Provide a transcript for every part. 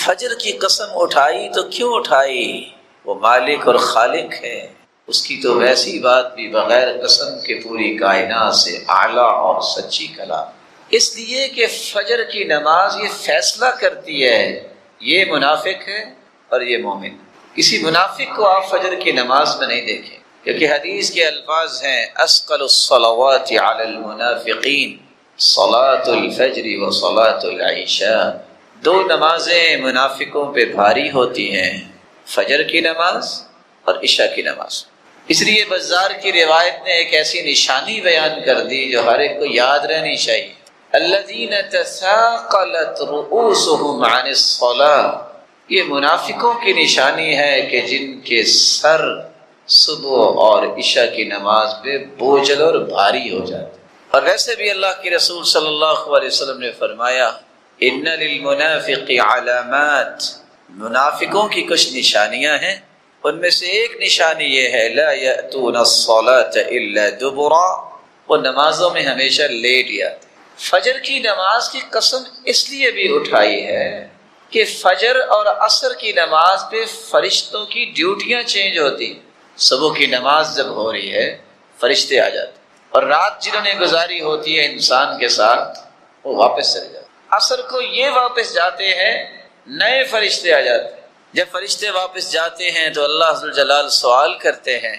فجر کی قسم اٹھائی تو کیوں اٹھائی؟ وہ مالک اور خالق ہے، اس کی تو ویسی بات بھی بغیر قسم کے پوری کائنات سے اعلیٰ اور سچی کلام، اس لیے کہ فجر کی نماز یہ فیصلہ کرتی ہے یہ منافق ہے اور یہ مومن۔ کسی منافق کو آپ فجر کی نماز میں نہیں دیکھیں، کیونکہ حدیث کے الفاظ ہیں اسقل الصلوات علی المنافقین صلاۃ الفجر و صلاۃ العشاء، دو نمازیں منافقوں پہ بھاری ہوتی ہیں، فجر کی نماز اور عشاء کی نماز۔ اس لیے بزار کی روایت نے ایک ایسی نشانی بیان کر دی جو ہر ایک کو یاد رہنی چاہیے، الذین تثاقلت رؤوسهم عن الصلاۃ، یہ منافقوں کی نشانی ہے کہ جن کے سر صبح اور عشاء کی نماز پہ بوجھل اور بھاری ہو جاتے۔ اور ویسے بھی اللہ کے رسول صلی اللہ علیہ وسلم نے فرمایا ان للمنافق علامات، منافقوں کی کچھ نشانیاں ہیں، ان میں سے ایک نشانی یہ ہے لا یأتون الصلاۃ الا دبرا، وہ نمازوں میں ہمیشہ لیٹ آتے۔ فجر کی نماز کی قسم اس لیے بھی اٹھائی ہے کہ فجر اور عصر کی نماز پہ فرشتوں کی ڈیوٹیاں چینج ہوتی ہیں۔ صبح کی نماز جب ہو رہی ہے فرشتے آ جاتے ہیں، اور رات جنہوں نے گزاری ہوتی ہے انسان کے ساتھ وہ واپس چلے جاتے ہیں۔ عصر کو یہ واپس جاتے ہیں، نئے فرشتے آ جاتے ہیں۔ جب فرشتے واپس جاتے ہیں تو اللہ ذو الجلال سوال کرتے ہیں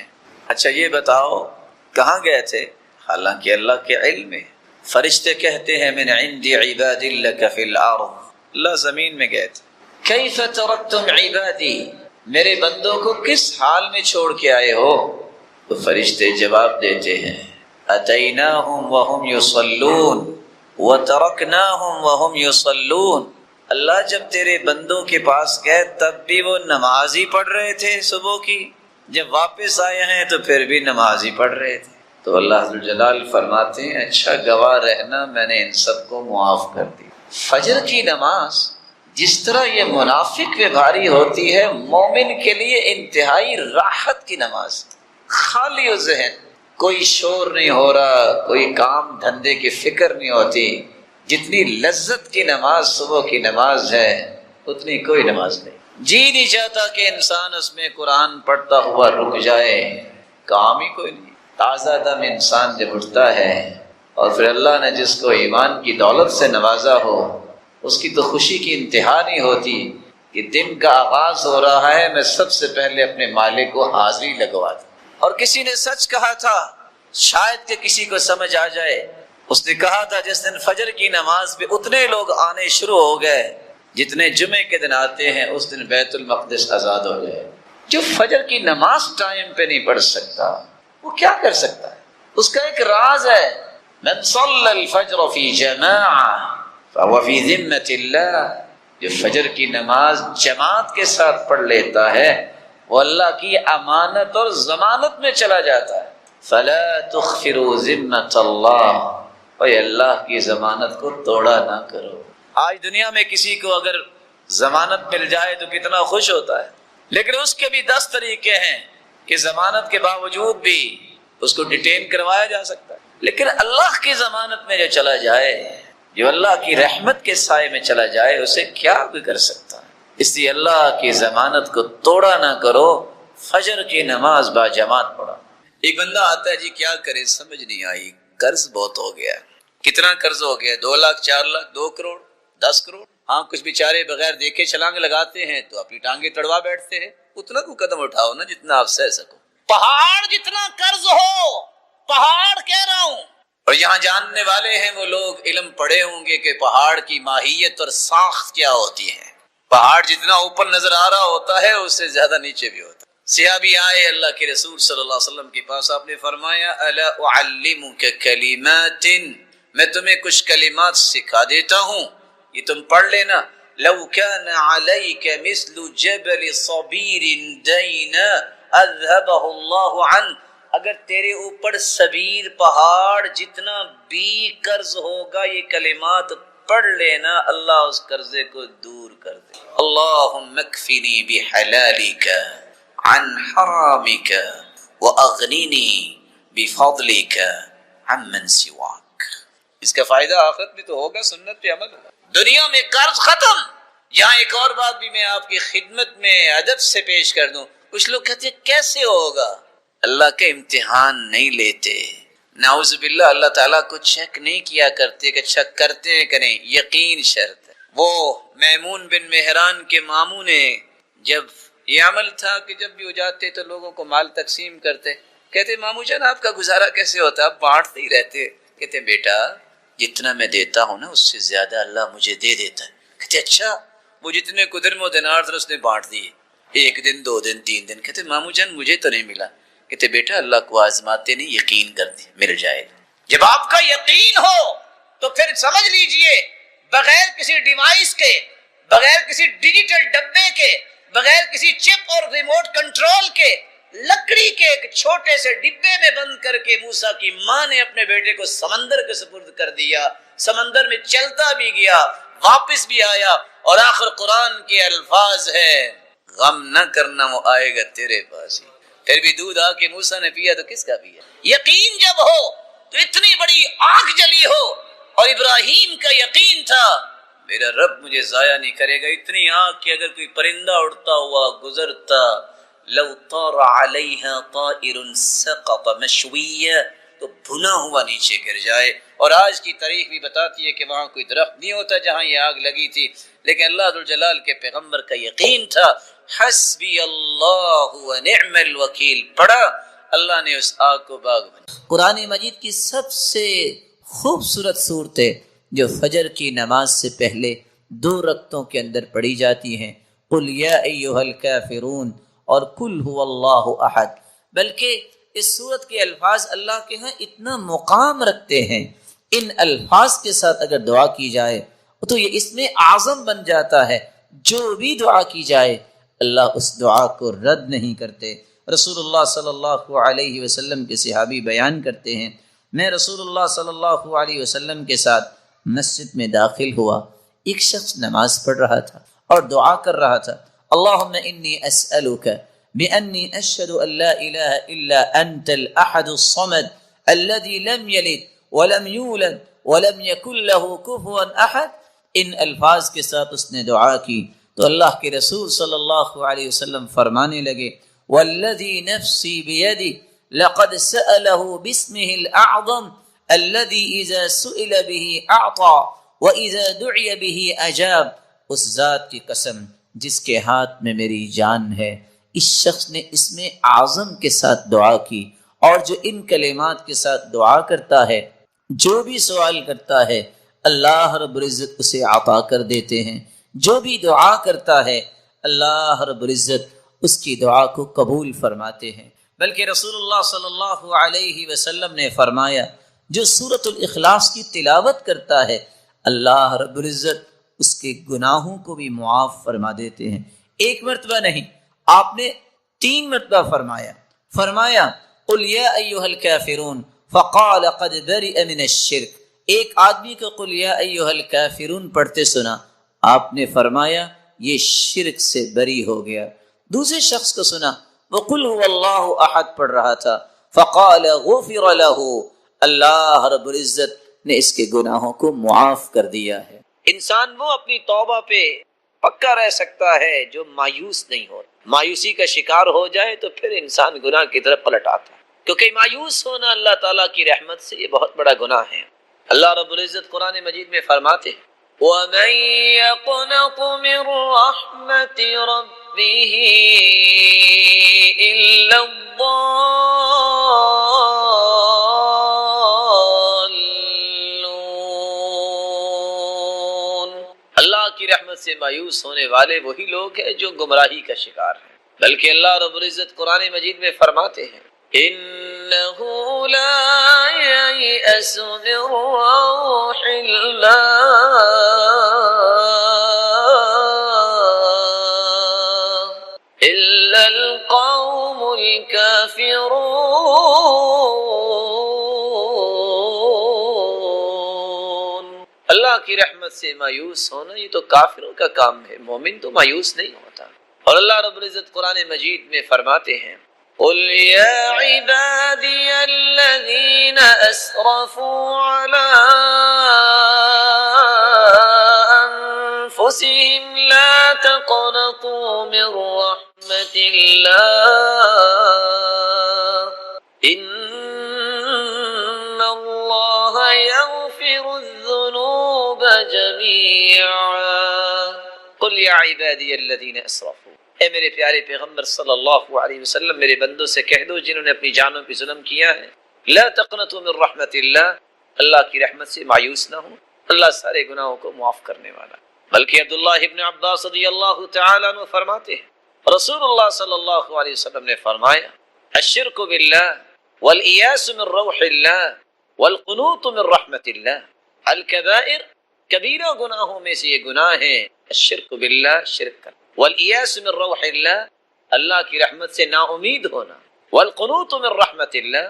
اچھا یہ بتاؤ کہاں گئے تھے؟ حالانکہ اللہ کے علم میں۔ فرشتے کہتے ہیں من عند عباد لک فی الارض، اللہ زمین میں گئے تھے۔ کیف ترکتم عبادی، میرے بندوں کو کس حال میں چھوڑ کے آئے ہو؟ تو فرشتے جواب دیتے ہیں اتیناہم وہم یصلون وترکناہم وہم یصلون، اللہ جب تیرے بندوں کے پاس گئے تب بھی وہ نماز ہی پڑھ رہے تھے صبح کی، جب واپس آئے ہیں تو پھر بھی نماز ہی پڑھ رہے تھے۔ تو اللہ ذو الجلال فرماتے ہیں اچھا گواہ رہنا میں نے ان سب کو معاف کر دی۔ فجر کی نماز جس طرح یہ منافق پہ بھاری ہوتی ہے، مومن کے لیے انتہائی راحت کی نماز، خالی و ذہن، کوئی شور نہیں ہو رہا، کوئی کام دھندے کی فکر نہیں ہوتی۔ جتنی لذت کی نماز صبح کی نماز ہے اتنی کوئی نماز نہیں۔ جی نہیں چاہتا کہ انسان اس میں قرآن پڑھتا ہوا رک جائے، کام ہی کوئی نہیں۔ تازہ دم انسان جب اٹھتا ہے اور پھر اللہ نے جس کو ایمان کی دولت سے نوازا ہو، اس کی تو خوشی کی انتہا نہیں ہوتی کہ دن کا آغاز ہو رہا ہے، میں سب سے پہلے اپنے مالک کو حاضری لگوا دوں۔ اور کسی نے سچ کہا تھا، شاید کہ کسی کو سمجھ آ جائے، اس نے کہا تھا جس دن فجر کی نماز پہ اتنے لوگ آنے شروع ہو گئے جتنے جمعے کے دن آتے ہیں، اس دن بیت المقدس آزاد ہو جائے۔ جو فجر کی نماز ٹائم پہ نہیں پڑھ سکتا وہ کیا کر سکتا ہے؟ اس کا ایک راز ہے، من صلی الفجر فی جماعہ فهو فی ذمۃ اللہ، جو فجر کی نماز جماعت کے ساتھ پڑھ لیتا ہے وہ اللہ کی امانت اور ضمانت میں چلا جاتا ہے۔ فلا تخفروا ذمۃ اللہ، اے اللہ کی ضمانت کو توڑا نہ کرو۔ آج دنیا میں کسی کو اگر ضمانت مل جائے تو کتنا خوش ہوتا ہے، لیکن اس کے بھی 10 طریقے ہیں کہ ضمانت کے باوجود بھی اس کو ڈیٹین کروایا جا سکتا ہے۔ لیکن اللہ کی ضمانت میں جو چلا جائے، جو اللہ کی رحمت کے سائے میں چلا جائے، اسے کیا بھی کر سکتا ہے۔ اس لیے اللہ کی ضمانت کو توڑا نہ کرو، فجر کی نماز با جماعت پڑھا۔ ایک بندہ آتا ہے جی کیا کرے سمجھ نہیں آئی، قرض بہت ہو گیا۔ کتنا قرض ہو گیا؟ 2 لاکھ 4 لاکھ 2 کروڑ 10 کروڑ۔ ہاں کچھ بیچارے بغیر دیکھے چھلانگ لگاتے ہیں تو اپنی ٹانگیں تڑوا بیٹھتے ہیں۔ اتنا کو قدم اٹھاؤ نا جتنا آپ سہ سکو۔ پہاڑ جتنا قرض ہو، پہاڑ کہہ رہا ہوں، اور یہاں جاننے والے ہیں وہ لوگ علم پڑھے ہوں گے کہ پہاڑ کی ماہیت اور ساخت کیا ہوتی ہے۔ پہاڑ جتنا اوپر نظر آ رہا ہوتا ہے اس سے زیادہ نیچے بھی ہوتا ہے۔ صحابی آئے اللہ کے رسول صلی اللہ علیہ وسلم کے پاس، آپ نے فرمایا الا اعلمک کلمات، میں تمہیں کچھ کلمات سکھا دیتا ہوں، یہ تم پڑھ لینا۔ لو كان عليك مثل جبل صبير دين اذهبه الله عنك، اگر تیرے اوپر صبیر پہاڑ جتنا بھی قرض ہوگا یہ کلمات پڑھ لینا، اللہ اس قرضے کو دور کر دے۔ اللهم اكفني بحلالك عن حرامك واغنني بفضلك عمن سواك۔ اس کا فائدہ آخرت میں تو ہوگا، سنت پہ عمل ہوگا۔ دنیا میں قرض ختم، یہاں ایک اور بات بھی میں آپ کی خدمت میں ادب سے پیش کر دوں. کچھ لوگ کہتے ہیں کیسے ہوگا؟ اللہ کا امتحان نہیں لیتے. نعوذ باللہ اللہ تعالیٰ کو چیک نہیں کیا کرتے کہ اچھا کرتے ہیں کریں. یقین شرط ہے. وہ میمون بن مہران کے ماموں نے جب یہ عمل تھا کہ جب بھی ہو جاتے تو لوگوں کو مال تقسیم کرتے. کہتے ماموں جان آپ کا گزارا کیسے ہوتا ہے؟ آپ بانٹتے ہی رہتے. کہتے بیٹا جتنا میں دیتا ہوں نا اس سے زیادہ اللہ مجھے دے دیتا ہے. کہتے اچھا. وہ جتنے درم و دینار تھے اس نے بانٹ دیے. ایک دن 2 دن 3 دن. کہتے ماموں جان مجھے تو نہیں ملا. کہتے بیٹا اللہ کو آزماتے نہیں یقین کرتے مل جائے گا. جب آپ کا یقین ہو تو پھر سمجھ لیجئے بغیر کسی ڈیوائس کے، بغیر کسی ڈیجیٹل ڈبے کے، بغیر کسی چپ اور ریموٹ کنٹرول کے، لکڑی کے ایک چھوٹے سے ڈبے میں بند کر کے موسیٰ کی ماں نے اپنے بیٹے کو سمندر کے سپرد کر دیا. سمندر میں چلتا بھی گیا، واپس بھی آیا. اور آخر قرآن کے الفاظ ہے غم نہ کرنا وہ آئے گا تیرے پاس ہی. پھر بھی دودھ آ کے موسیٰ نے پیا تو کس کا پیا؟ یقین جب ہو تو اتنی بڑی آگ جلی ہو اور ابراہیم کا یقین تھا میرا رب مجھے ضائع نہیں کرے گا. اتنی آگ کہ اگر کوئی پرندہ اڑتا ہوا گزرتا لو طار علیہا طائر سقط مشویہ تو بھنا ہوا نیچے گر جائے. اور آج کی تاریخ بھی بتاتی ہے کہ وہاں کوئی درخت نہیں ہوتا جہاں یہ آگ لگی تھی. لیکن اللہ ذوالجلال کے پیغمبر کا یقین تھا. حسبی اللہ ونعم الوکیل پڑھا اللہ نے اس آگ کو باغ بنا. قرآن مجید کی سب سے خوبصورت صورتیں جو فجر کی نماز سے پہلے 2 رکعتوں کے اندر پڑھی جاتی ہیں قل یا ایھا الکافرون اور قل ھو اللہ احد. بلکہ اس صورت کے الفاظ اللہ کے ہاں اتنا مقام رکھتے ہیں. ان الفاظ کے ساتھ اگر دعا کی جائے تو یہ اسم اعظم بن جاتا ہے. جو بھی دعا کی جائے اللہ اس دعا کو رد نہیں کرتے. رسول اللہ صلی اللہ علیہ وسلم کے صحابی بیان کرتے ہیں میں رسول اللہ صلی اللہ علیہ وسلم کے ساتھ مسجد میں داخل ہوا. ایک شخص نماز پڑھ رہا تھا اور دعا کر رہا تھا اللہم انی اسألک بأنی اشہد ان لا الہ الا انت الاحد الصمد الذي لم یلد ولم یولد ولم یکن له کفوا احد. ان الفاظ کے ساتھ اس نے دعا کی تو اللہ کے رسول صلی اللہ علیہ وسلم فرمانے لگے والذی نفسی بیدی لقد سأله باسمه الأعظم الذي اذا سئل به اعطى واذا دعي به اجاب. اس ذات کی قسم جس کے ہاتھ میں میری جان ہے. اس شخص نے اسم اعظم کے ساتھ دعا کی اور جو ان کلمات کے ساتھ دعا کرتا ہے جو بھی سوال کرتا ہے اللہ رب العزت اسے عطا کر دیتے ہیں. جو بھی دعا کرتا ہے اللہ رب العزت اس کی دعا کو قبول فرماتے ہیں. بلکہ رسول اللہ صلی اللہ علیہ وسلم نے فرمایا جو سورۃ الاخلاص کی تلاوت کرتا ہے اللہ رب العزت اس کے گناہوں کو بھی معاف فرما دیتے ہیں. 1 مرتبہ نہیں آپ نے 3 مرتبہ فرمایا قل یا ایھا الکافرون فقال قد برئ من الشرک. ایک آدمی کو قل یا ایھا الکافرون پڑھتے سنا آپ نے فرمایا یہ شرک سے بری ہو گیا. دوسرے شخص کو سنا وہ قل ھو اللہ احد پڑھ رہا تھا فقال غفر له اللہ رب العزت نے اس کے گناہوں کو معاف کر دیا ہے. انسان وہ اپنی توبہ پہ پکا رہ سکتا ہے جو مایوس نہیں ہو. مایوسی کا شکار ہو جائے تو پھر انسان گناہ کی طرف پلٹ آتا ہے کیونکہ مایوس ہونا اللہ تعالیٰ کی رحمت سے یہ بہت بڑا گناہ ہے. اللہ رب العزت قرآن مجید میں فرماتے ہیں وَمَن يَقْنَطُ مِن رَحْمَةِ رَبِّهِ إِلَّا الضَّالُّونَ. اللہ کی رحمت سے مایوس ہونے والے وہی لوگ ہیں جو گمراہی کا شکار ہیں. بلکہ اللہ رب العزت قرآن مجید میں فرماتے ہیں إِنَّهُ لَا يَيْأَسُ مِن رَّوْحِ اللَّهِ إِلَّا الْقَوْمُ الْكَافِرُونَ. اللہ کی رحمت سے مایوس ہونا یہ تو کافروں کا کام ہے. مومن تو مایوس نہیں ہوتا. اور اللہ رب العزت قرآن مجید میں فرماتے ہیں قل يا عبادي الذين أسرفوا على أنفسهم لا تقنطوا من رحمة الله إن الله يغفر الذنوب جميعا قل يا عبادي الذين أسرفوا اے میرے پیارے پیغمبر صلی اللہ علیہ وسلم میرے بندوں سے کہہ دو جنہوں نے اپنی جانوں پہ ظلم کیا ہے، لا تقنطوا من رحمت اللہ، اللہ کی رحمت سے مایوس نہ ہو، اللہ سارے گناہوں کو معاف کرنے والا۔ بلکہ عبداللہ ابن عباس رضی اللہ تعالیٰ عنہ فرماتے ہیں رسول اللہ صلی اللہ علیہ وسلم نے فرمایا الشرک باللہ والایاس من روح اللہ والقنوط من رحمت اللہ، الکبائر کبیرہ گناہوں میں سے یہ گناہ ہیں الشرک باللہ شرک کرنا، والایاس من روح اللہ اللہ کی رحمت سے نا امید ہونا، والقنوط من رحمت اللہ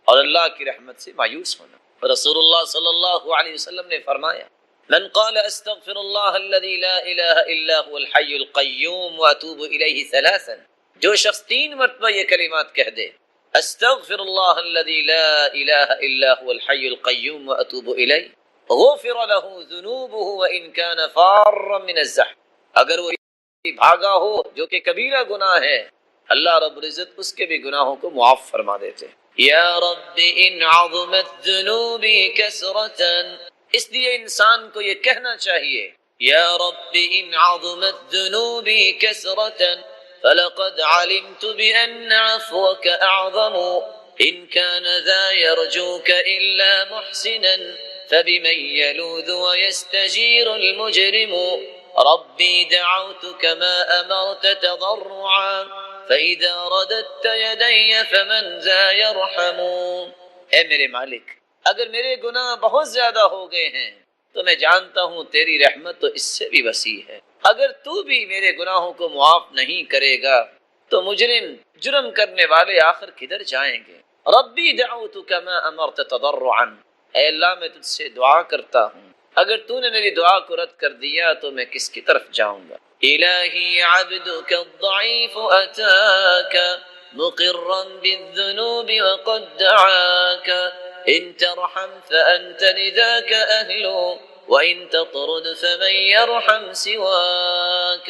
اور اللہ کی رحمت سے مایوس ہونا۔ رسول اللہ صلی اللہ علیہ وسلم نے فرمایا من قال استغفر اللہ الذي لا الہ الا هو الحی القیوم واتوب الیہ ثلاثا، جو شخص 3 مرتبہ یہ کلمات کہہ دے استغفر اللہ الذي لا الہ الا هو الحی القیوم واتوب الیہ غفر له ذنوبه وان كان فارا من الزحف، اگر وہ بھاگا ہو جو کہ کبیرہ گناہ ہے اللہ رب العزت اس کے بھی گناہوں کو معاف فرما دیتے ہیں۔ یا رب ان عظمت ذنوبی کثرتا، اس لیے انسان کو یہ کہنا چاہیے یا رب ان عظمت ذنوبی کثرتا فلقد علمت بأن عفوك أعظم إن كان ذا يرجوك إلا محسنا فبمن يلوذ ويستجير المجرم ربي دعوتك ما أمرت تضرعا فإذا رددت يدي فمن ذا يرحم۔ اے میرے مالک اگر میرے گناہ بہت زیادہ ہو گئے ہیں تو میں جانتا ہوں تیری رحمت تو اس سے بھی وسیع ہے، اگر تو بھی میرے گناہوں کو معاف نہیں کرے گا تو مجرم جرم کرنے والے آخر کدھر جائیں گے۔ ربی دعوتک ما امرت تضرعا، اے اللہ میں تجھ سے دعا کرتا ہوں اگر تو نے میری دعا کو رد کر دیا تو میں کس کی طرف جاؤں گا۔ الہی عبدک الضعیف اتاک مقرا بالذنوب وقد دعاک ان ترحم فانت لذاک اہل وان تطرد فمن يرحم سواک۔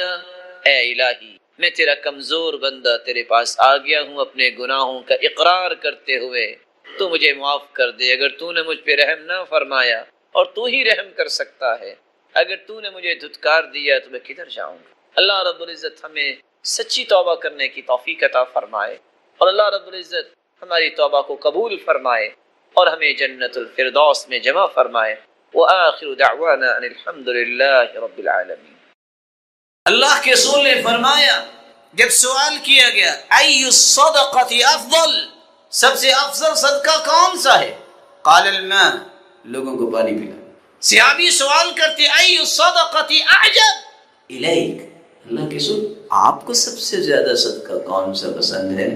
اے الہی میں تیرا کمزور بندہ تیرے پاس آ گیا ہوں اپنے گناہوں کا اقرار کرتے ہوئے، تو مجھے معاف کر دے، اگر تو نے مجھ پہ رحم نہ فرمایا اور تو ہی رحم کر سکتا ہے، اگر تو نے مجھے دھتکار دیا تو میں کدھر جاؤں گا۔ اللہ رب العزت ہمیں سچی توبہ کرنے کی توفیق عطا فرمائے اور اللہ رب العزت ہماری توبہ کو قبول فرمائے اور ہمیں جنت الفردوس میں جمع فرمائے۔ وآخر دعوانا ان الحمد للہ رب العالمین۔ اللہ کے رسول نے فرمایا جب سوال کیا گیا ای الصدقۃ افضل، سب سے افضل صدقہ کون سا ہے؟ قال الماء، لوگوں کو پانی پلانا۔ صحابی سوال کرتے ای الصدقۃ اعجب الیک، اللہ کے رسول آپ کو سب سے زیادہ صدقہ کون سا پسند ہے؟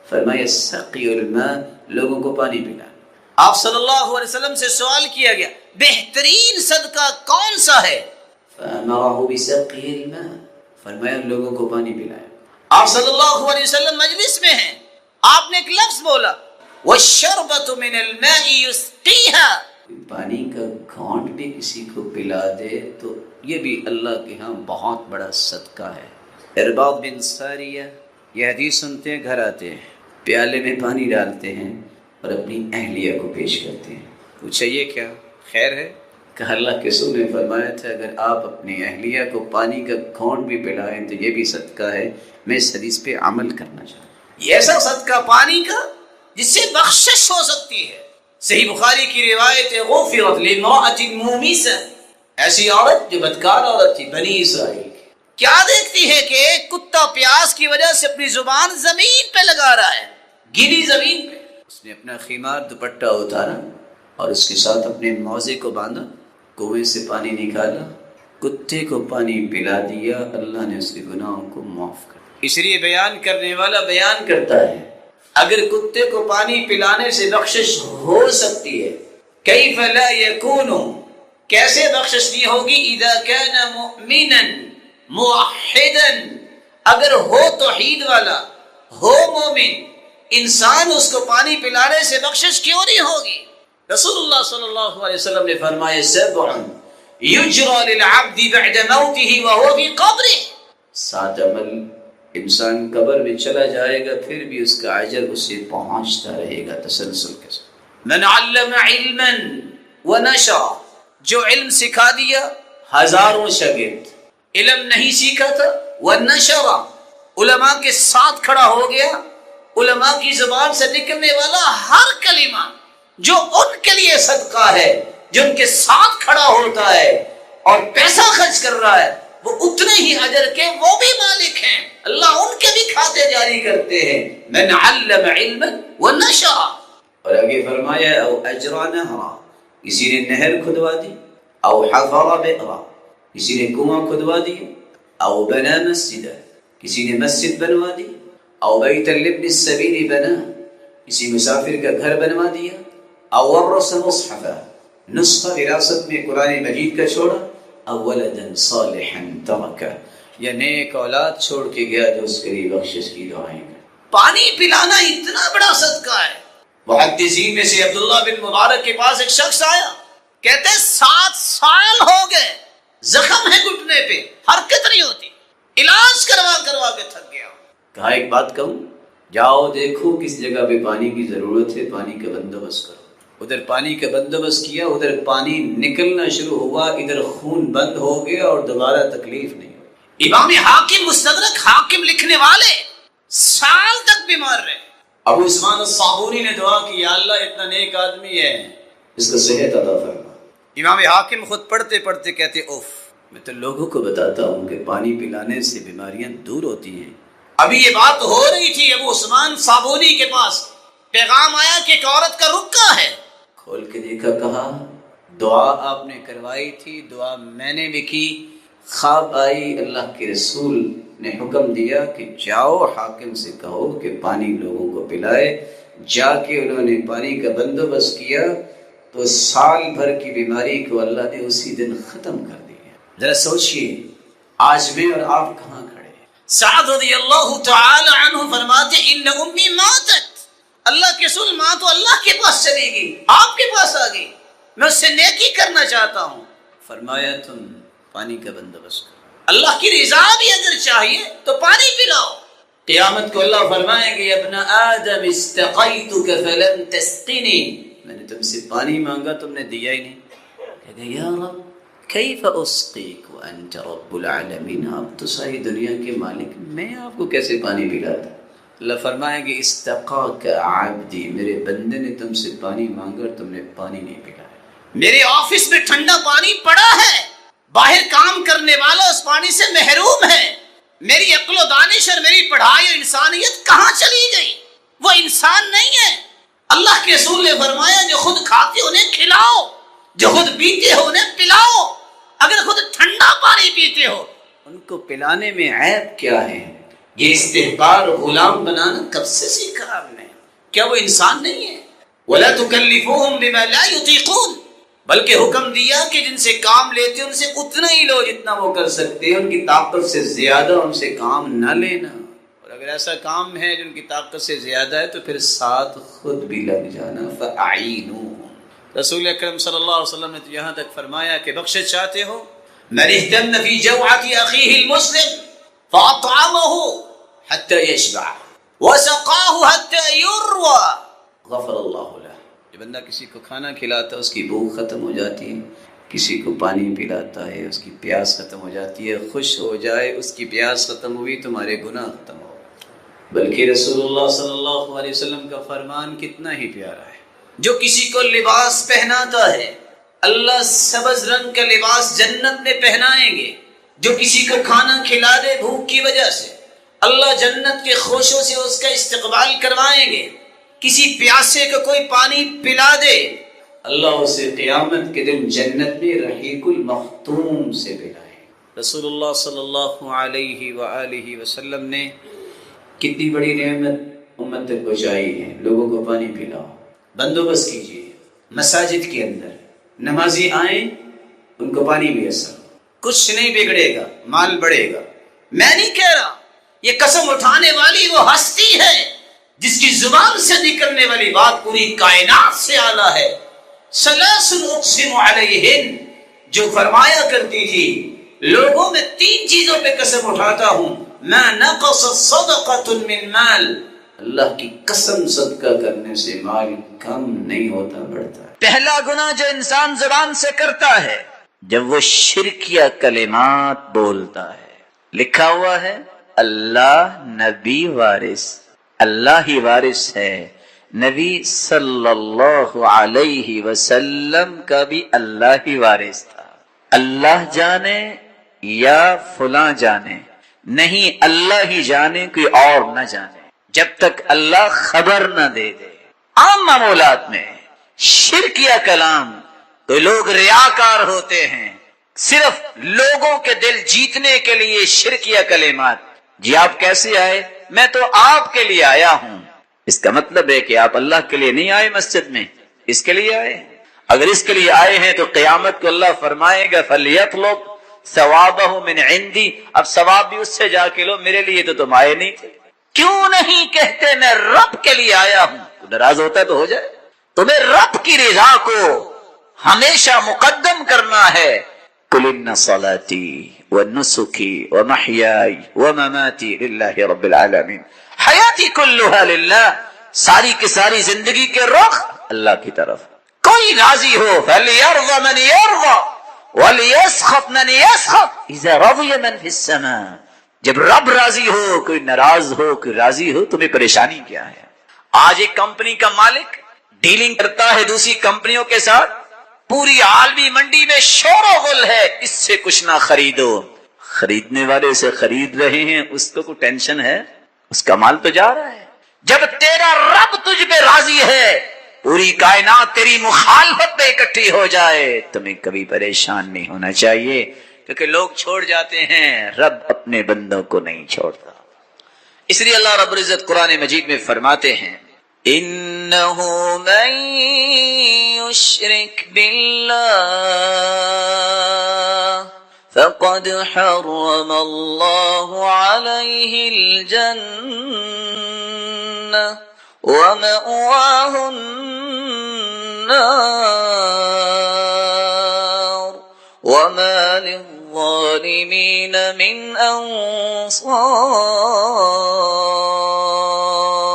فرمایا سقی الماء، لوگوں کو پانی پلانا۔ آپ صلی اللہ علیہ وسلم سے سوال کیا گیا بہترین صدقہ کون سا ہے؟ فامرہ بسقی الماء، فرمایا لوگوں کو پانی پلایا۔ آپ صلی اللہ علیہ وسلم مجلس میں ہیں، آپ نے ایک لفظ بولا والشربۃ من الماء یسقیھا، پانی کا گھونٹ بھی کسی کو پلا دے تو یہ بھی اللہ کے ہاں بہت بڑا صدقہ ہے۔ ارباض بن ساریہ یہ حدیث سنتے ہیں، گھر آتے ہیں، پیالے میں پانی ڈالتے ہیں اور اپنی اہلیہ کو پیش کرتے ہیں۔ پوچھا یہ کیا خیر ہے؟ کہا اللہ کے رسول نے فرمایا تھا اگر آپ اپنی اہلیہ کو پانی کا گھونٹ بھی پلائیں تو یہ بھی صدقہ ہے، میں اس حدیث پہ عمل کرنا چاہتا ہوں۔ یہ ایسا صدقہ پانی کا جس سے بخشش ہو سکتی ہے۔ صحیح بخاری کی روایت ہے غفرت لامرأۃ مومیسہ، ایسی عورت جو بدکار عورت تھی بنی اسرائیل کی، کیا دیکھتی ہے کہ ایک کتا پیاس کی وجہ سے اپنی زبان زمین پہ لگا رہا ہے، گیلی زمین پہ، اس نے اپنا خیمار دوپٹہ اتارا اور اس کے ساتھ اپنے موزے کو باندھا، کنویں سے پانی نکالا، کتے کو پانی پلا دیا، اللہ نے اس کے گناہوں کو معاف کر دیا۔ اس لیے بیان کرنے والا بیان کرتا ہے اگر کتے کو پانی پلانے سے بخشش ہو سکتی ہے کیف لا یکون، کیسے بخشش نہیں ہوگی؟ اذا کان مؤمنا موحدا، اگر ہو توحید والا، ہو مومن، انسان اس کو پانی پلانے سے بخشش کیوں نہیں ہوگی؟ رسول اللہ صلی اللہ علیہ وسلم نے فرمایا سبع یجرا للعبد بعد موته وهو في قبره. 7 عمل انسان قبر میں چلا جائے گا پھر بھی اس کا اجر اسے پہنچتا رہے گا تسلسل کے ساتھ. من علم علما ونشر، جو علم سکھا دیا ہزاروں شاگرد، علم نہیں سیکھا تھا ونشر، علماء کے ساتھ کھڑا ہو گیا، علماء کی زبان سے نکلنے والا ہر کلمہ جو ان کے لیے صدقہ ہے، جو ان کے ساتھ کھڑا ہوتا ہے اور پیسہ خرچ کر رہا ہے، وہ اتنے ہی اجر کے وہ بھی مالک ہیں، اللہ ان کے بھی کھاتے جاری کرتے ہیں. من علم علما ونشر. اور آگے فرمایا او اجرا نہرا، کسی نے نہر کھدوا دی، او حفر بئرا، کسی نے کنواں کھدوا دیا، او بنا مسجدا، کسی نے مسجد بنوا دی، او بیت لابن السبیل بنا، کسی مسافر کا گھر بنوا دیا، او ورث مصحفا، نسخہ وراثت میں قرآن مجید کا چھوڑا، او ولدا صالحا ترکا، یا نیک اولاد چھوڑ کے گیا جو اس کے لیے بخشش کی دعائیں کرے. پانی پلانا اتنا بڑا صدقہ ہے. محدثین میں سے عبداللہ بن مبارک کے پاس ایک شخص آیا، کہتے 7 سال ہو گئے، زخم ہے گھٹنے پہ، حرکت نہیں ہوتی، علاج کروا کے تھک گیا. کہا ایک بات کہوں، جاؤ دیکھو کس جگہ پہ پانی کی ضرورت ہے، پانی کا بندوبست کرو. ادھر پانی کا بندوبست کیا، ادھر پانی نکلنا شروع ہوا، ادھر خون بند ہو گیا اور دوبارہ تکلیف نہیں ہوئی. امام حاکم مستدرک حاکم لکھنے والے سال تک بیمار رہے. ابو عثمان الصابونی نے دعا کی، یا اللہ اتنا نیک آدمی ہے، اس کو صحت عطا فرما. امام حاکم خود پڑھتے پڑھتے کہتے اوف، میں تو لوگوں کو بتاتا ہوں کہ پانی پلانے سے بیماریاں دور ہوتی ہیں. ابھی یہ بات ہو رہی تھی، ابو عثمان صابونی کے پاس پیغام آیا کہ ایک عورت کا رکا ہے. کھول کے دیکھا، کہا دعا آپ نے کروائی تھی، دعا میں نے بھی کی. خواب آئی، اللہ کے رسول نے حکم دیا کہ جاؤ حاکم سے کہو کہ پانی لوگوں کو پلائے. جا کے انہوں نے پانی کا بندوبست کیا تو سال بھر کی بیماری کو اللہ نے اسی دن ختم کر دیا. ذرا سوچئے آج میں اور آپ کہاں کھڑے ہیں. سعد رضی اللہ تعالی عنہ فرماتے ان امی ماتت، اللہ کے رسول ماں تو اللہ کے پاس چلی گئی، آپ کے پاس آ گئی، میں اس سے نیکی کرنا چاہتا ہوں. فرمایا تم پانی کا بندوبست کرو، اللہ کی رضا بھی اگر چاہیے تو پانی پلاؤ. قیامت کو اللہ فرمائیں گے ابن آدم استقیتک فلم تسقنی، میں نے تم سے پانی مانگا تم نے دیا ہی نہیں. کہتے یا رب کیف اسقیک وانت رب العالمین، آپ تو ساری دنیا کے مالک، میں آپ کو کیسے پانی پلاتا. اللہ فرمائیں گے استقاک عبدی، میرے بندے نے تم سے پانی مانگا اور تم نے پانی نہیں پلایا. میرے آفس میں ٹھنڈا پانی پڑا ہے، باہر کام کرنے والا اس پانی سے محروم ہے، میری عقل و دانش اور میری پڑھائی اور انسانیت کہاں چلی گئی؟ وہ انسان نہیں ہے. اللہ کے رسول نے فرمایا جو خود کھاتے انہیں کھلاؤ، جو خود پیتے ہو انہیں پلاؤ. اگر خود ٹھنڈا پانی پیتے ہو ان کو پلانے میں عیب کیا ہے؟ یہ استحبار غلام بنانا کب سے سیکھا آپ نے؟ کیا وہ انسان نہیں ہے؟ وَلَا تُكَلِّفُوهُمْ بِمَا لَا يُطِيقُونَ، بلکہ حکم دیا کہ جن سے کام لیتے ان سے اتنا ہی لو جتنا وہ کر سکتے ہیں، ان کی طاقت سے زیادہ ان سے کام نہ لینا. اور اگر ایسا کام ہے جن کی طاقت سے زیادہ ہے تو پھر ساتھ خود بھی لگ جانا. فَأَعِينُوا، رسول اکرم صلی اللہ علیہ وسلم نے تو یہاں تک فرمایا کہ بخشش چاہتے ہو، مَنِ اهْتَمَّ فِي جَوْعَةِ أَخِيهِ الْمُسْلِمِ فَأَطْعَمَهُ حَتَّى يَشْبَعَ وَسَقَاهُ حَتَّى يُرْوَى غَفَرَ اللَّهُ لَهُ. جو بندہ کسی کو کھانا کھلاتا ہے اس کی بھوک ختم ہو جاتی ہے، کسی کو پانی پلاتا ہے اس کی پیاس ختم ہو جاتی ہے. خوش ہو جائے اس کی پیاس ختم ہوئی تمہارے گناہ ختم ہو. بلکہ رسول اللہ صلی اللہ علیہ وسلم کا فرمان کتنا ہی پیارا ہے. جو کسی کو لباس پہناتا ہے اللہ سبز رنگ کا لباس جنت میں پہنائیں گے. جو کسی کو کھانا کھلا دے بھوک کی وجہ سے اللہ جنت کے خوشوں سے اس کا استقبال کروائیں گے. کسی پیاسے کو کوئی پانی پلا دے اللہ اسے قیامت کے دن جنت میں رحیق المختوم سے پلائے. رسول اللہ صلی اللہ علیہ وآلہ وسلم نے کتنی بڑی نعمت امت تک پہنچائی ہے. لوگوں کو پانی پلاؤ، بندوبست کیجیے مساجد کے اندر، نمازی آئیں ان کو پانی میسر، کچھ نہیں بگڑے گا، مال بڑھے گا. میں نہیں کہہ رہا، یہ قسم اٹھانے والی وہ ہستی ہے جس کی زبان سے نکلنے والی بات پوری کائنات سے اعلیٰ ہے. ثلاث اقسم علیہن، جو فرمایا کرتی تھی لوگوں میں 3 چیزوں پہ قسم اٹھاتا ہوں، ما نقصت صدقۃ من مال، اللہ کی قسم صدقہ کرنے سے مال کم نہیں ہوتا، بڑھتا ہے۔ پہلا گناہ جو انسان زبان سے کرتا ہے جب وہ شرکیہ کلمات بولتا ہے، لکھا ہوا ہے اللہ نبی وارث، اللہ ہی وارث ہے، نبی صلی اللہ علیہ وسلم کا بھی اللہ ہی وارث تھا۔ اللہ جانے یا فلاں جانے، نہیں اللہ ہی جانے، کوئی اور نہ جانے، جب تک اللہ خبر نہ دے دے۔ عام معمولات میں شرکیہ کلام، تو لوگ ریاکار ہوتے ہیں، صرف لوگوں کے دل جیتنے کے لیے شرکیہ کلمات۔ جی آپ کیسے آئے؟ میں تو آپ کے لیے آیا ہوں۔ اس کا مطلب ہے کہ آپ اللہ کے لیے نہیں آئے مسجد میں، اس کے لیے آئے۔ اگر اس کے لیے آئے ہیں تو قیامت کو اللہ فرمائے گا فَلْيَطْلُبْ ثَوَابَهُ مِنْ عِنْدِي، اب ثواب بھی اس سے جا کے لو، میرے لیے تو تم آئے نہیں تھے۔ کیوں نہیں کہتے میں رب کے لیے آیا ہوں؟ تو ناراض ہوتا ہے تو ہو جائے۔ تمہیں رب کی رضا کو ہمیشہ مقدم کرنا ہے۔ قُلْ إِنَّ صَلَاتِي وَنُسُكِي وَمَحْيَايَ وَمَمَاتِي لِلَّهِ رَبِّ الْعَالَمِينَ، حیاتی کلھا للہ، ساری کی ساری زندگی کے رخ اللہ کی طرف۔ کوئی راضی ہو فَلْيَرْضَ مَنْ يَرْضَ وَلْيَسْخَطْ مَنْ يَسْخَطْ إِذَا رَضِيَ مَنْ فِي السَّمَاءِ، جب رب راضی ہو، کوئی ناراض ہو، کوئی راضی ہو، تمہیں پریشانی کیا ہے؟ آج ایک کمپنی کا مالک ڈیلنگ کرتا ہے دوسری کمپنیوں کے ساتھ، پوری عالمی منڈی میں شور و غل ہے، اس سے کچھ نہ خریدو۔ خریدنے والے سے خرید رہے ہیں، اس کو کوئی ٹینشن ہے؟ اس کا مال تو جا رہا ہے۔ جب تیرا رب تجھ پہ راضی ہے، پوری کائنات تیری مخالفت پہ اکٹھی ہو جائے، تمہیں کبھی پریشان نہیں ہونا چاہیے، کیونکہ لوگ چھوڑ جاتے ہیں، رب اپنے بندوں کو نہیں چھوڑتا۔ اس لیے اللہ رب العزت قرآن مجید میں فرماتے ہیں انہ من یشرک باللہ فقد حرم اللہ علیہ الجنہ ومأواہ النار وما للظالمین من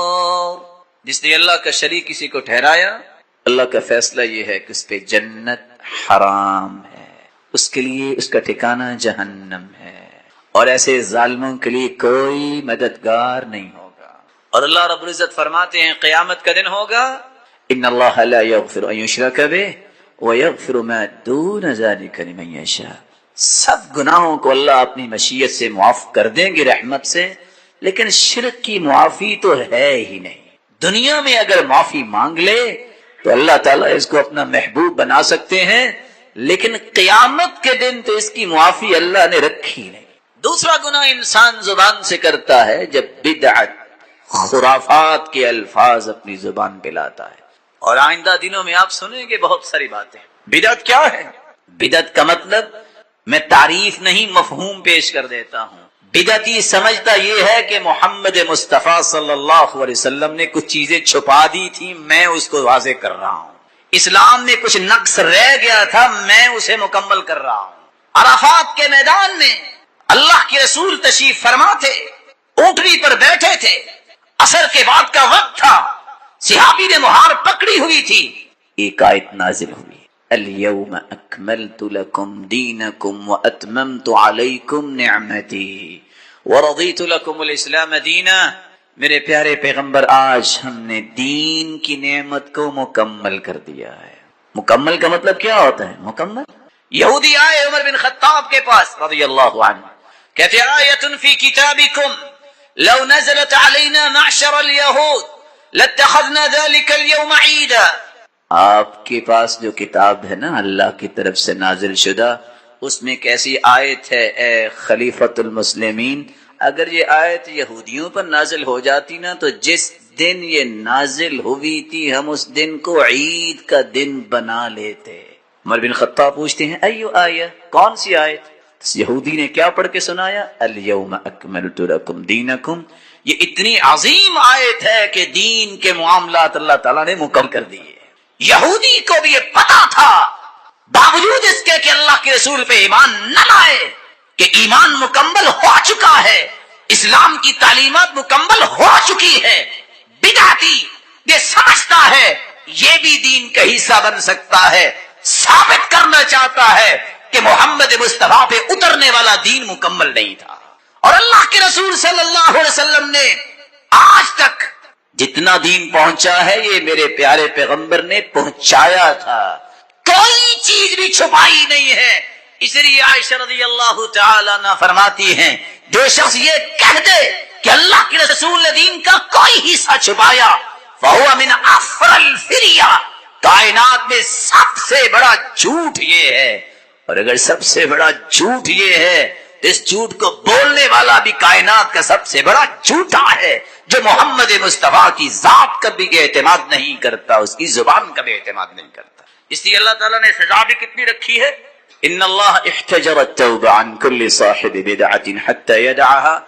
انصار۔ جس نے اللہ کا شریک کسی کو ٹھہرایا، اللہ کا فیصلہ یہ ہے کہ اس پہ جنت حرام ہے، اس کے لیے اس کا ٹھکانہ جہنم ہے، اور ایسے ظالموں کے لیے کوئی مددگار نہیں ہوگا۔ اور اللہ رب العزت فرماتے ہیں قیامت کا دن ہوگا ان اللہ لا یغفر ان یشرک بہ ویغفر ما دون ذلک لمن یشاء، سب گناہوں کو اللہ اپنی مشیت سے معاف کر دیں گے رحمت سے، لیکن شرک کی معافی تو ہے ہی نہیں۔ دنیا میں اگر معافی مانگ لے تو اللہ تعالیٰ اس کو اپنا محبوب بنا سکتے ہیں، لیکن قیامت کے دن تو اس کی معافی اللہ نے رکھی نہیں۔ دوسرا گناہ انسان زبان سے کرتا ہے جب بدعت، خرافات کے الفاظ اپنی زبان پہ لاتا ہے، اور آئندہ دنوں میں آپ سنیں گے بہت ساری باتیں۔ بدعت کیا ہے؟ بدعت کا مطلب میں تعریف نہیں مفہوم پیش کر دیتا ہوں۔ بدعتی سمجھتا یہ ہے کہ محمد مصطفیٰ صلی اللہ علیہ وسلم نے کچھ چیزیں چھپا دی تھی، میں اس کو واضح کر رہا ہوں۔ اسلام میں کچھ نقص رہ گیا تھا، میں اسے مکمل کر رہا ہوں۔ عرفات کے میدان میں اللہ کے رسول تشریف فرما تھے، اونٹنی پر بیٹھے تھے، عصر کے بعد کا وقت تھا، صحابی نے مہار پکڑی ہوئی تھی، ایک آیت نازل ہوئی اليوم اکملت لکم دینکم واتممت علیکم نعمتی ورضیت لکم الاسلام دینا۔ میرے پیارے پیغمبر، آج ہم نے دین کی نعمت کو مکمل کر دیا ہے۔ مکمل کا مطلب کیا ہوتا ہے؟ مکمل۔ یہودی آئے عمر بن خطاب کے پاس رضی اللہ عنہ، کہتے آیت فی کتابکم لو نزلت علینا معشر الیہود لاتخذنا ذلك اليوم عیدا۔ آپ کے پاس جو کتاب ہے نا اللہ کی طرف سے نازل شدہ، اس میں کیسی آیت ہے اے خلیفۃ المسلمین، اگر یہ آیت یہودیوں پر نازل ہو جاتی نا تو جس دن یہ نازل ہوئی تھی ہم اس دن کو عید کا دن بنا لیتے۔ عمر بن خطاب پوچھتے ہیں ایو آیہ، کون سی آیت؟ یہودی نے کیا پڑھ کے سنایا؟ الیوم اکملت لکم دینکم۔ یہ اتنی عظیم آیت ہے کہ دین کے معاملات اللہ تعالیٰ نے مکمل کر دیے۔ یہودی کو بھی یہ پتا تھا باوجود اس کے کہ اللہ کے رسول پہ ایمان نہ لائے کہ ایمان مکمل ہو چکا ہے، اسلام کی تعلیمات مکمل ہو چکی ہے، بدعتی یہ سمجھتا ہے یہ بھی دین کا حصہ بن سکتا ہے، ثابت کرنا چاہتا ہے کہ محمد مصطفیٰ پہ اترنے والا دین مکمل نہیں تھا۔ اور اللہ کے رسول صلی اللہ علیہ وسلم نے آج تک جتنا دین پہنچا ہے یہ میرے پیارے پیغمبر نے پہنچایا تھا، کوئی چیز بھی چھپائی نہیں ہے۔ اس لیے عائشہ رضی اللہ تعالی عنہ فرماتی ہیں جو شخص یہ کہہ دے کہ اللہ کے رسول نے دین کا کوئی حصہ چھپایا فہو من افر الفریا، کائنات میں سب سے بڑا جھوٹ یہ ہے۔ اور اگر سب سے بڑا جھوٹ یہ ہے تو اس جھوٹ کو بولنے والا بھی کائنات کا سب سے بڑا جھوٹا ہے، جو محمد مصطفیٰ کی ذات کا بھی اعتماد نہیں کرتا، اس کی زبان کا بھی اعتماد نہیں کرتا۔ اس لیے اللہ تعالیٰ نے سزا بھی کتنی رکھی ہے، ان اللہ احتجر التوبہ عن کل صاحب بدعۃ حتی یدعها،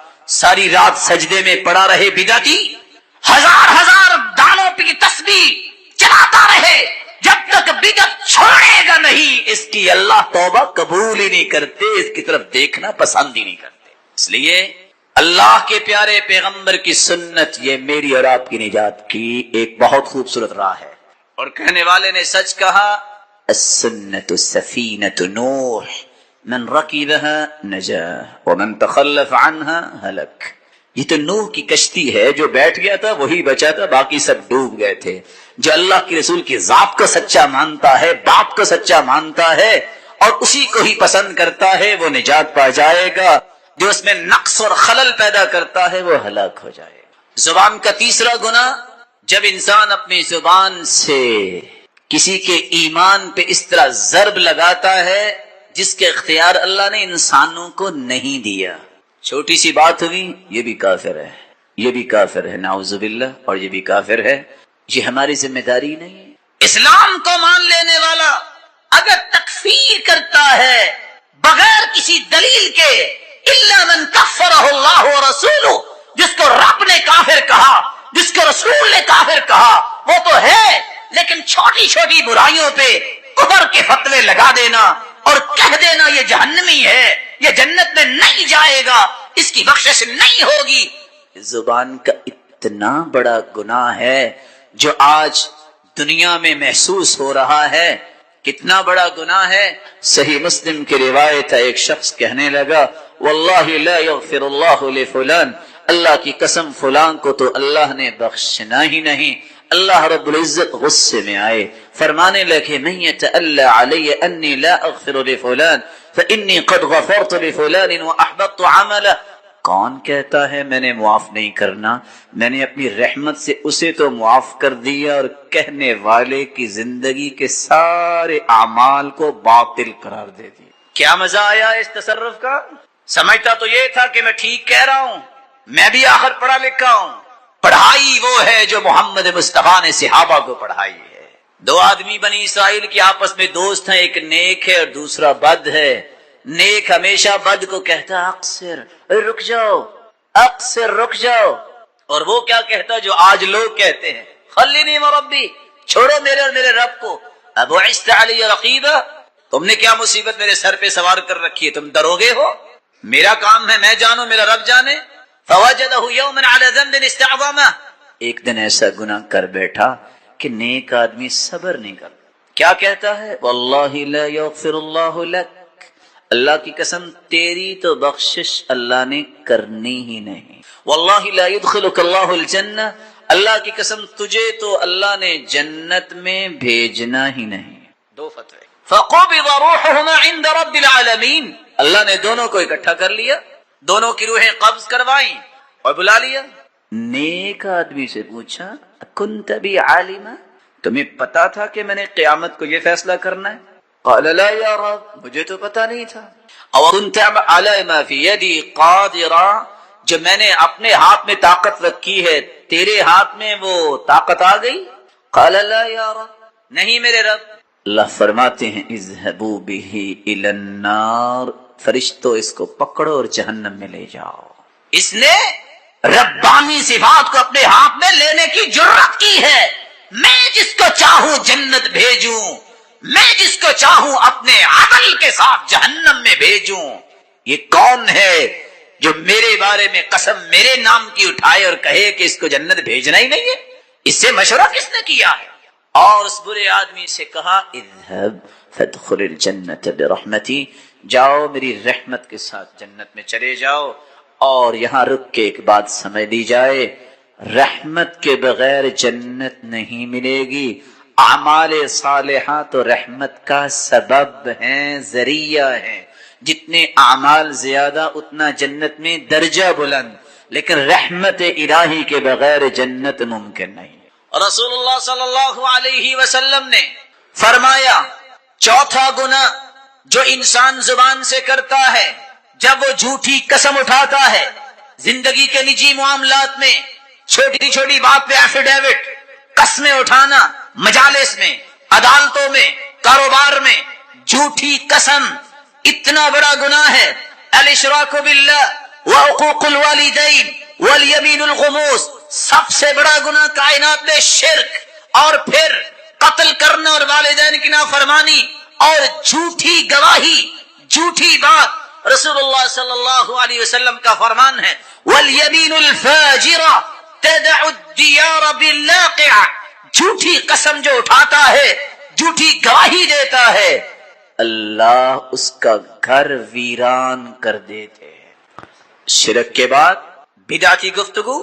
ساری رات سجدے میں پڑا رہے بدعتی، ہزار دانوں پہ تسبیح چلاتا رہے، جب تک بدعت چھوڑے گا نہیں اس کی اللہ توبہ قبول ہی نہیں کرتے، اس کی طرف دیکھنا پسند ہی نہیں کرتے۔ اس لیے اللہ کے پیارے پیغمبر کی سنت یہ میری اور آپ کی نجات کی ایک بہت خوبصورت راہ ہے۔ اور کہنے والے نے سچ کہا، السنت سفینۃ نوح من رکبها نجا ومن تخلف عنها ہلک۔ یہ تو نوح کی کشتی ہے، جو بیٹھ گیا تھا وہی بچا تھا، باقی سب ڈوب گئے تھے۔ جو اللہ کے رسول کی ذات کو سچا مانتا ہے، باپ کو سچا مانتا ہے اور اسی کو ہی پسند کرتا ہے وہ نجات پا جائے گا، جو اس میں نقص اور خلل پیدا کرتا ہے وہ ہلاک ہو جائے گا۔ زبان کا تیسرا گناہ، جب انسان اپنی زبان سے کسی کے ایمان پہ اس طرح ضرب لگاتا ہے جس کے اختیار اللہ نے انسانوں کو نہیں دیا۔ چھوٹی سی بات ہوئی، یہ بھی کافر ہے، یہ بھی کافر ہے، نعوذ باللہ، اور یہ بھی کافر ہے، یہ ہماری ذمہ داری نہیں ہے۔ اسلام کو مان لینے والا اگر تکفیر کرتا ہے بغیر کسی دلیل کے، الا من کفرہ اللہ ورسولہ، جس کو رب نے کافر کہا، جس کو رسول نے کافر کہا وہ تو ہے، لیکن چھوٹی چھوٹی برائیوں پہ کفر کے فتوے لگا دینا اور کہہ دینا یہ جہنمی ہے، یہ جنت میں نہیں جائے گا، اس کی بخشش نہیں ہوگی، زبان کا اتنا بڑا گناہ ہے جو آج دنیا میں محسوس ہو رہا ہے۔ کتنا بڑا گناہ ہے، صحیح مسلم کی روایت ہے، ایک شخص کہنے لگا واللہ لا یغفر اللہ لفلان، اللہ کی قسم فلان کو تو اللہ نے بخشنا ہی نہیں۔ اللہ رب العزت غصے میں آئے، فرمانے لگے من یتألی علی انی لا اغفر لفلان فانی قد غفرت لفلان واحبطت عمله، کون کہتا ہے میں نے معاف نہیں کرنا، میں نے اپنی رحمت سے اسے تو معاف کر دیا اور کہنے والے کی زندگی کے سارے اعمال کو باطل قرار دے دیا۔ کیا مزہ آیا اس تصرف کا؟ سمجھتا تو یہ تھا کہ میں ٹھیک کہہ رہا ہوں، میں بھی آخر پڑھا لکھا ہوں۔ پڑھائی وہ ہے جو محمد مصطفیٰ نے صحابہ کو پڑھائی ہے۔ دو آدمی بنی اسرائیل کے آپس میں دوست ہیں، ایک نیک ہے اور دوسرا بد ہے۔ نیک ہمیشہ بد کو کہتا اقصر، رک جاؤ، اقصر، رک جاؤ، اور وہ کیا کہتا جو آج لوگ کہتے ہیں، خلینی مربی، چھوڑو میرے اور میرے رب کو، ابعثت علی رقیبا، تم نے کیا مصیبت میرے سر پہ سوار کر رکھی ہے، تم دروگے ہو، میرا کام ہے میں جانوں، میرا رب جانے۔ فوجدہ یوما علی ذنب استعظمہ، ایک دن ایسا گناہ کر بیٹھا کہ نیک آدمی صبر نہیں کرتا، کیا کہتا ہے واللہ لا یغفر اللہ لک، اللہ کی قسم تیری تو بخشش اللہ نے کرنی ہی نہیں، واللہ لا يدخلک اللہ الجنہ، اللہ کی قسم تجھے تو اللہ نے جنت میں بھیجنا ہی نہیں۔ دو فتوے، فقبض روحهما عند رب العالمین، اللہ نے دونوں کو اکٹھا کر لیا، دونوں کی روحیں قبض کروائیں اور بلا لیا۔ نیک آدمی سے پوچھا کنت بی عالما، تمہیں پتا تھا کہ میں نے قیامت کو یہ فیصلہ کرنا ہے؟ قال لا یا رب، مجھے تو پتا نہیں تھا۔ او کنت علی ما فی یدی قادرا، جو میں نے اپنے ہاتھ میں طاقت رکھی ہے تیرے ہاتھ میں وہ طاقت آ گئی؟ قال لا یا رب، نہیں میرے رب۔ اللہ فرماتے ہیں اذهبوا به الى النار، فرشتوں اس کو پکڑو اور جہنم میں لے جاؤ۔ اس نے ربانی صفات کو اپنے ہاتھ میں لینے کی جرات کی ہے، میں جس کو چاہوں جنت بھیجوں، میں جس کو چاہوں اپنے عدل کے ساتھ جہنم میں بھیجوں۔ یہ کون ہے جو میرے بارے میں قسم میرے نام کی اٹھائے اور کہے کہ اس کو جنت بھیجنا ہی نہیں ہے؟ اس سے مشورہ کس نے کیا ہے؟ اور اس برے آدمی سے کہا اذهب فادخل الجنة برحمتی، جاؤ میری رحمت کے ساتھ جنت میں چلے جاؤ۔ اور یہاں رک کے ایک بات سمجھ لی جائے، رحمت کے بغیر جنت نہیں ملے گی۔ اعمال صالحہ تو رحمت کا سبب ہیں، ذریعہ ہیں، جتنے اعمال زیادہ اتنا جنت میں درجہ بلند، لیکن رحمت الہی کے بغیر جنت ممکن نہیں۔ رسول اللہ صلی اللہ علیہ وسلم نے فرمایا چوتھا گناہ جو انسان زبان سے کرتا ہے جب وہ جھوٹی قسم اٹھاتا ہے، زندگی کے نجی معاملات میں چھوٹی چھوٹی بات پہ ایفیڈیوٹ قسمیں اٹھانا، مجالس میں، عدالتوں میں، کاروبار میں جھوٹی قسم اتنا بڑا گناہ ہے۔ الاشراک باللہ وعقوق الوالدین والیمین الغموس، سب سے بڑا گناہ کائنات میں شرک، اور پھر قتل کرنا اور والدین کی نافرمانی اور جھوٹی گواہی، جھوٹی بات۔ رسول اللہ صلی اللہ علیہ وسلم کا فرمان ہے والیمین الفاجرہ تدع الدیار باللاقع، جھوٹی قسم جو اٹھاتا ہے، جھوٹی گواہی دیتا ہے، اللہ اس کا گھر ویران کر دیتے ہیں۔ شرک کے بعد بدعتی گفتگو